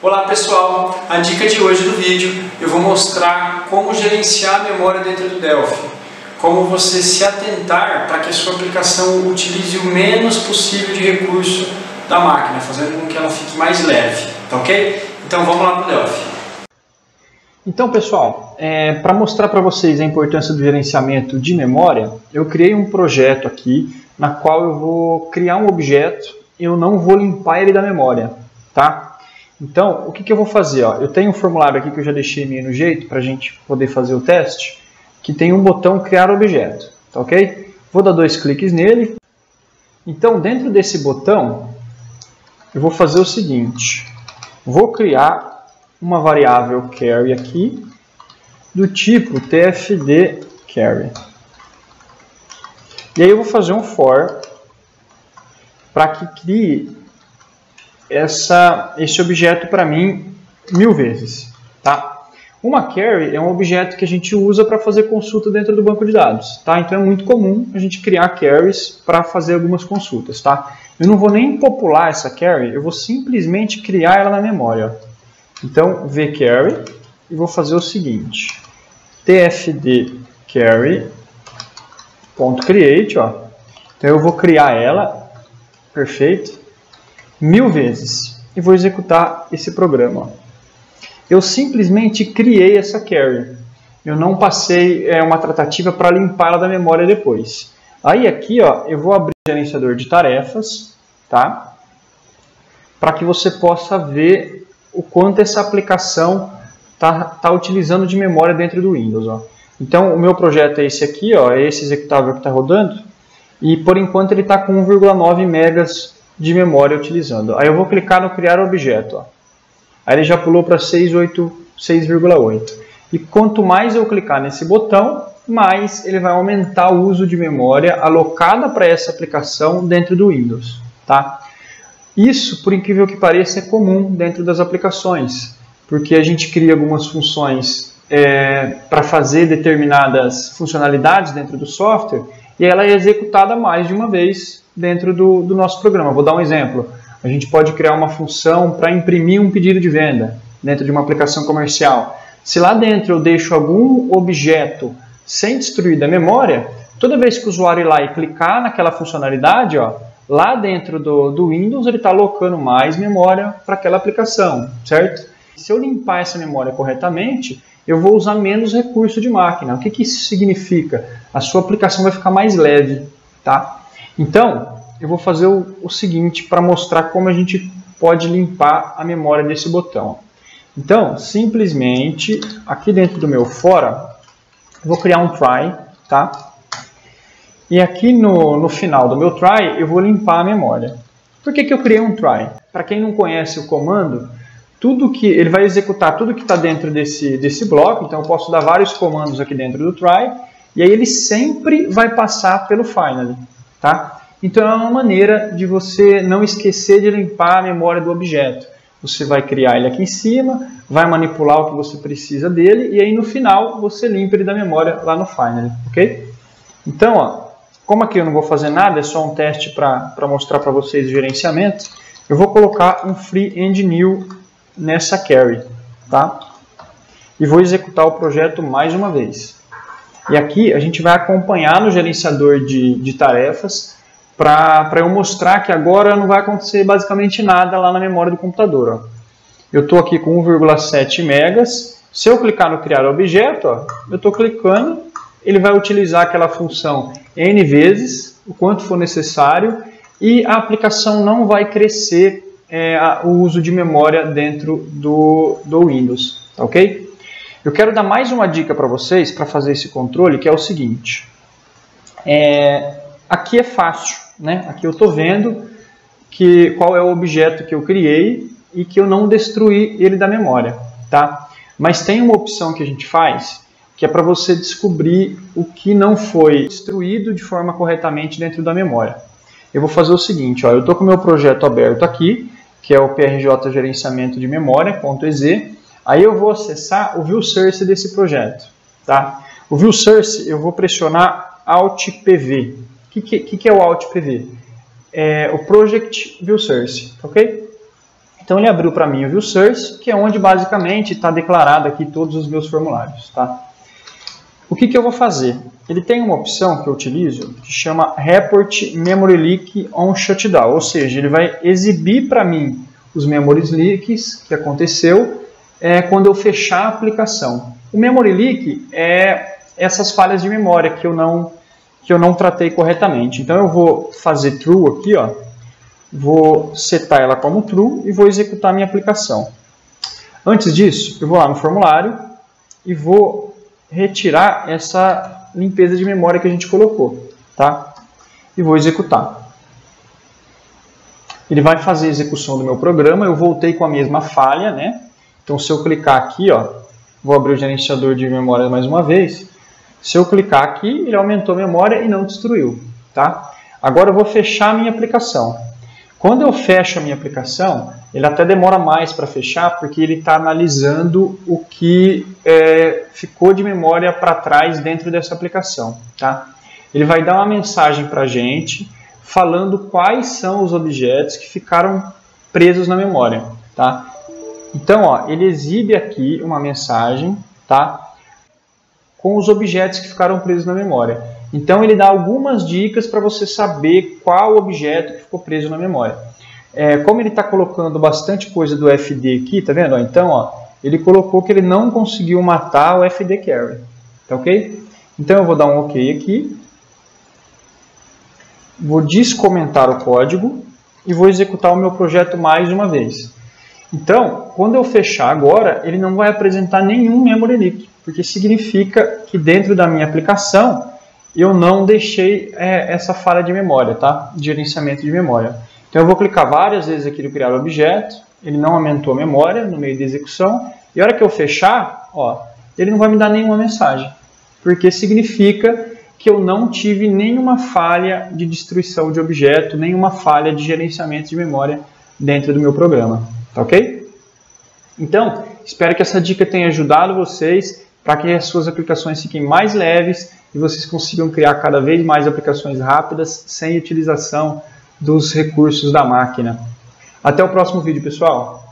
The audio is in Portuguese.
Olá pessoal, a dica de hoje do vídeo eu vou mostrar como gerenciar a memória dentro do Delphi, como você se atentar para que a sua aplicação utilize o menos possível de recurso da máquina, fazendo com que ela fique mais leve, tá ok? Então vamos lá para o Delphi. Então pessoal, para mostrar para vocês a importância do gerenciamento de memória, eu criei um projeto aqui na qual eu vou criar um objeto e eu não vou limpar ele da memória, tá? Então, o que eu vou fazer? Ó? Eu tenho um formulário aqui que eu já deixei meio no jeito para a gente poder fazer o teste, que tem um botão criar objeto, tá ok? Vou dar 2 cliques nele. Então, dentro desse botão, eu vou fazer o seguinte, vou criar uma variável carry aqui, do tipo tfd_carry. E aí eu vou fazer um for para que crie esse objeto para mim 1000 vezes. Tá? Uma carry é um objeto que a gente usa para fazer consulta dentro do banco de dados. Tá? Então é muito comum a gente criar carries para fazer algumas consultas. Tá? Eu não vou nem popular essa carry, eu vou simplesmente criar ela na memória. Então, vCarry, e vou fazer o seguinte, tfd_carry.create, ó. Então eu vou criar ela, perfeito, 1000 vezes, e vou executar esse programa. Ó. Eu simplesmente criei essa carry, eu não passei uma tratativa para limpar ela da memória depois. Aí aqui, ó, eu vou abrir o gerenciador de tarefas, tá? Para que você possa ver o quanto essa aplicação está utilizando de memória dentro do Windows. Ó. Então, o meu projeto é esse aqui, ó, é esse executável que está rodando, e por enquanto ele está com 1,9 megas de memória utilizando. Aí eu vou clicar no criar objeto. Ó. Aí ele já pulou para 6,8. E quanto mais eu clicar nesse botão, mais ele vai aumentar o uso de memória alocada para essa aplicação dentro do Windows. Tá? Isso, por incrível que pareça, é comum dentro das aplicações, porque a gente cria algumas funções para fazer determinadas funcionalidades dentro do software e ela é executada mais de uma vez dentro do nosso programa. Vou dar um exemplo. A gente pode criar uma função para imprimir um pedido de venda dentro de uma aplicação comercial. Se lá dentro eu deixo algum objeto sem destruir da memória, toda vez que o usuário ir lá e clicar naquela funcionalidade, ó, lá dentro do Windows ele está alocando mais memória para aquela aplicação, certo? Se eu limpar essa memória corretamente, eu vou usar menos recurso de máquina. O que isso significa? A sua aplicação vai ficar mais leve, tá? Então, eu vou fazer o seguinte para mostrar como a gente pode limpar a memória desse botão. Então, simplesmente, aqui dentro do meu fora, eu vou criar um try, tá? E aqui no final do meu try, eu vou limpar a memória. Por que eu criei um try? Para quem não conhece o comando, ele vai executar tudo que está dentro desse bloco, então eu posso dar vários comandos aqui dentro do try, e aí ele sempre vai passar pelo finally. Tá? Então é uma maneira de você não esquecer de limpar a memória do objeto. Você vai criar ele aqui em cima, vai manipular o que você precisa dele, e aí no final você limpa ele da memória lá no finally. Ok? Então, ó, como aqui eu não vou fazer nada, é só um teste para mostrar para vocês o gerenciamento, eu vou colocar um free and new nessa carry, tá? E vou executar o projeto mais uma vez. E aqui a gente vai acompanhar no gerenciador de tarefas para eu mostrar que agora não vai acontecer basicamente nada lá na memória do computador. Ó. Eu estou aqui com 1,7 megas, se eu clicar no criar objeto, ó, eu estou clicando, ele vai utilizar aquela função N vezes, o quanto for necessário, e a aplicação não vai crescer o uso de memória dentro do Windows, tá ok? Eu quero dar mais uma dica para vocês para fazer esse controle, que é o seguinte. Aqui é fácil, né? Aqui eu estou vendo qual é o objeto que eu criei e que eu não destruí ele da memória, tá? Mas tem uma opção que a gente faz, que é para você descobrir o que não foi destruído de forma corretamente dentro da memória. Eu vou fazer o seguinte, ó, eu estou com o meu projeto aberto aqui, que é o PRJ Gerenciamento de Memória.exe. Aí eu vou acessar o View Source desse projeto. Tá? O View Source eu vou pressionar Alt PV. O que é o Alt PV? É o Project View Source. Ok? Então ele abriu para mim o View Source, que é onde basicamente está declarado aqui todos os meus formulários. Tá? O que eu vou fazer? Ele tem uma opção que eu utilizo que chama Report Memory Leak on Shutdown, ou seja, ele vai exibir para mim os Memory Leaks que aconteceu quando eu fechar a aplicação. O Memory Leak é essas falhas de memória que eu não tratei corretamente. Então eu vou fazer True aqui, ó. Vou setar ela como True e vou executar a minha aplicação. Antes disso, eu vou lá no formulário e vou retirar essa limpeza de memória que a gente colocou, tá? E vou executar. Ele vai fazer a execução do meu programa, eu voltei com a mesma falha, né? Então se eu clicar aqui, ó, vou abrir o gerenciador de memória mais uma vez. Se eu clicar aqui, ele aumentou a memória e não destruiu, tá? Agora eu vou fechar a minha aplicação. Quando eu fecho a minha aplicação, ele até demora mais para fechar, porque ele está analisando o que ficou de memória para trás dentro dessa aplicação. Tá? Ele vai dar uma mensagem para a gente, falando quais são os objetos que ficaram presos na memória. Tá? Então, ó, ele exibe aqui uma mensagem, tá? Com os objetos que ficaram presos na memória. Então ele dá algumas dicas para você saber qual objeto que ficou preso na memória. Como ele está colocando bastante coisa do FD aqui, tá vendo? Então, ó, ele colocou que ele não conseguiu matar o FD Carry. Tá ok? Então eu vou dar um OK aqui. Vou descomentar o código e vou executar o meu projeto mais uma vez. Então, quando eu fechar agora, ele não vai apresentar nenhum Memory Leak, porque significa que dentro da minha aplicação eu não deixei essa falha de memória, tá? De gerenciamento de memória. Então eu vou clicar várias vezes aqui no criar objeto, ele não aumentou a memória no meio da execução, e a hora que eu fechar, ó, ele não vai me dar nenhuma mensagem, porque significa que eu não tive nenhuma falha de destruição de objeto, nenhuma falha de gerenciamento de memória dentro do meu programa, tá ok? Então, espero que essa dica tenha ajudado vocês para que as suas aplicações fiquem mais leves e vocês consigam criar cada vez mais aplicações rápidas sem utilização dos recursos da máquina. Até o próximo vídeo, pessoal!